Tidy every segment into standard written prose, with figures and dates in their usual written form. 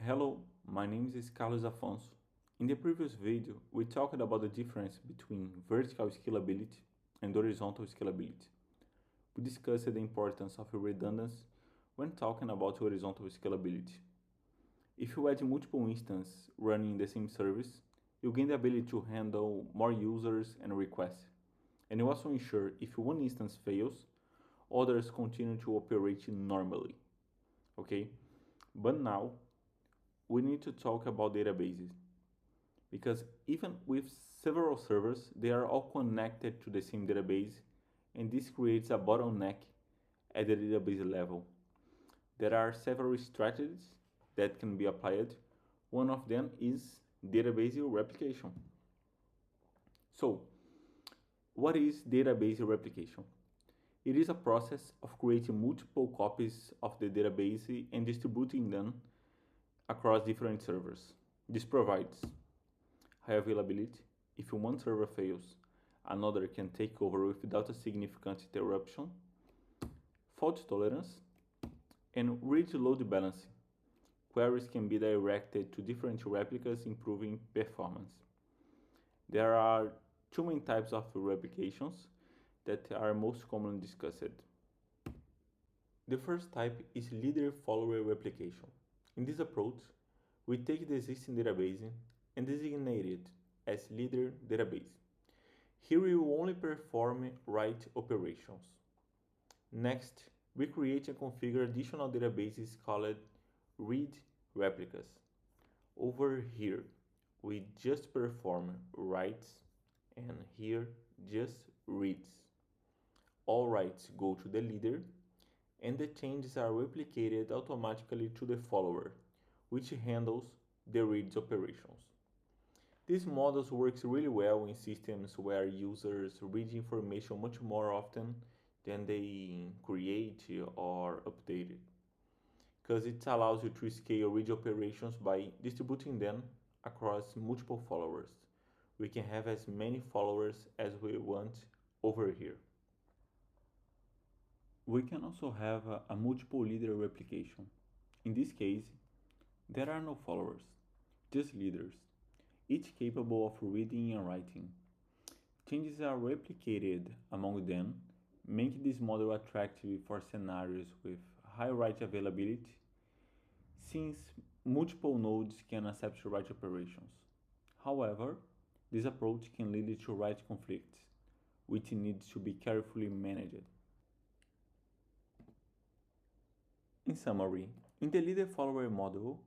Hello, my name is Carlos Afonso. In the previous video, we talked about the difference between vertical scalability and horizontal scalability. We discussed the importance of redundancy when talking about horizontal scalability. If you add multiple instances running the same service, you gain the ability to handle more users and requests. And you also ensure if one instance fails, others continue to operate normally. Okay? But now we need to talk about databases because even with several servers, they are all connected to the same database, and this creates a bottleneck at the database level. There are several strategies that can be applied. One of them is database replication. So, what is database replication? It is a process of creating multiple copies of the database and distributing them across different servers. This provides high availability. If one server fails, another can take over without a significant interruption, fault tolerance, and read load balancing. Queries can be directed to different replicas, improving performance. There are two main types of replications that are most commonly discussed. The first type is leader-follower replication. In this approach, we take the existing database and designate it as leader database. Here we will only perform write operations. Next, we create and configure additional databases called read replicas. Over here, we just perform writes, and here just reads. All writes go to the leader, and the changes are replicated automatically to the follower, which handles the reads operations. This model works really well in systems where users read information much more often than they create or update it, because it allows you to scale read operations by distributing them across multiple followers. We can have as many followers as we want over here. We can also have a multiple leader replication. In this case, there are no followers, just leaders, each capable of reading and writing. Changes are replicated among them, making this model attractive for scenarios with high write availability, since multiple nodes can accept write operations. However, this approach can lead to write conflicts, which needs to be carefully managed. In summary, in the leader-follower model,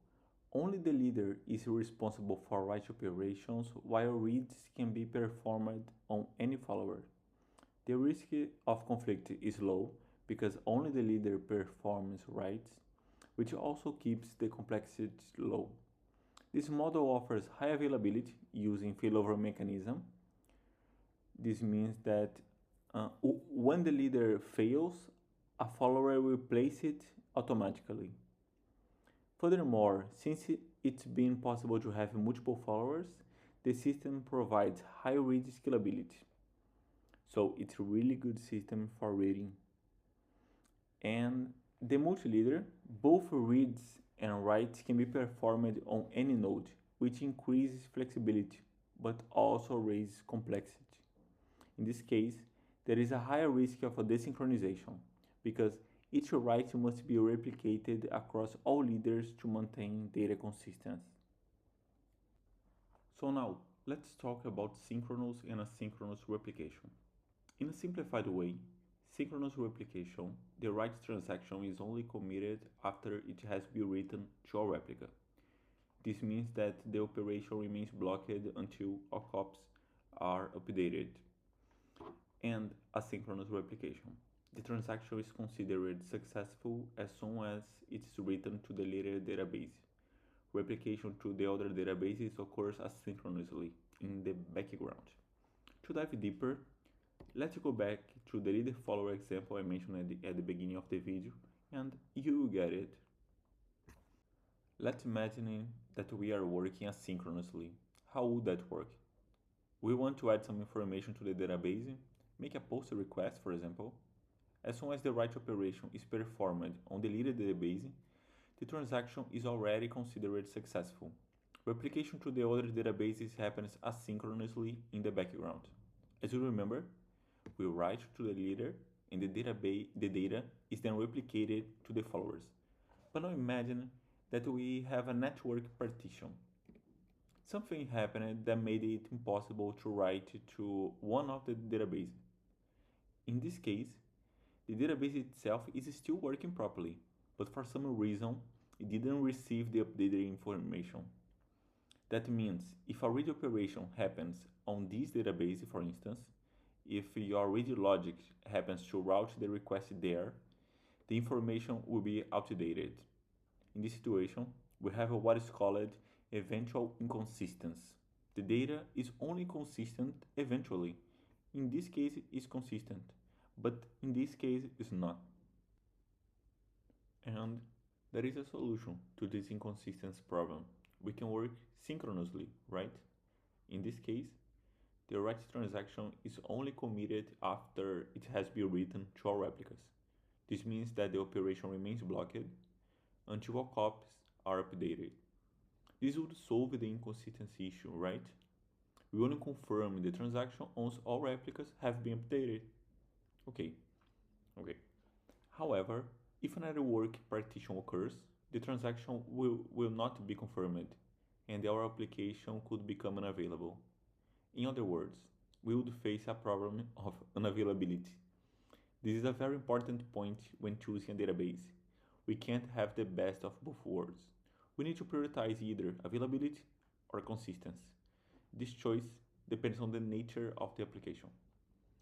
only the leader is responsible for write operations, while reads can be performed on any follower. The risk of conflict is low because only the leader performs writes, which also keeps the complexity low. This model offers high availability using failover mechanism. This means that when the leader fails, a follower will replace it automatically. Furthermore, since it's been possible to have multiple followers, the system provides high read scalability. So it's a really good system for reading. And the multi-leader, both reads and writes can be performed on any node, which increases flexibility, but also raises complexity. In this case, there is a higher risk of a desynchronization, because each write must be replicated across all leaders to maintain data consistency. So now, let's talk about synchronous and asynchronous replication. In a simplified way, synchronous replication, the write transaction is only committed after it has been written to a replica. This means that the operation remains blocked until all copies are updated. And asynchronous replication. The transaction is considered successful as soon as it is written to the later database. Replication to the other databases occurs asynchronously in the background. To dive deeper, let's go back to the leader follower example I mentioned at the beginning of the video, and you will get it. Let's imagine that we are working asynchronously. How would that work? We want to add some information to the database, make a post request, for example. As soon as the write operation is performed on the leader database, the transaction is already considered successful. Replication to the other databases happens asynchronously in the background. As you remember, we write to the leader and the data is then replicated to the followers. But now imagine that we have a network partition. Something happened that made it impossible to write to one of the databases. In this case, the database itself is still working properly, but for some reason, it didn't receive the updated information. That means if a read operation happens on this database, for instance, if your read logic happens to route the request there, the information will be outdated. In this situation, we have what is called eventual inconsistency. The data is only consistent eventually. In this case, it's consistent, but in this case, it's not. And there is a solution to this inconsistency problem. We can work synchronously, right? In this case, the write transaction is only committed after it has been written to all replicas. This means that the operation remains blocked until all copies are updated. This would solve the inconsistency issue, right? We only confirm the transaction once all replicas have been updated. Okay. However, if an network partition occurs, the transaction will not be confirmed and our application could become unavailable. In other words, we would face a problem of unavailability. This is a very important point when choosing a database. We can't have the best of both worlds. We need to prioritize either availability or consistency. This choice depends on the nature of the application.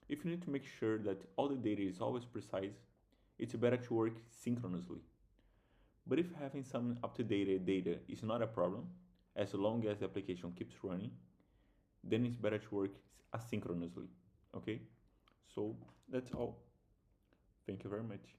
If you need to make sure that all the data is always precise, it's better to work synchronously. But if having some up-to-date data is not a problem, as long as the application keeps running, then it's better to work asynchronously. Okay? So that's all. Thank you very much.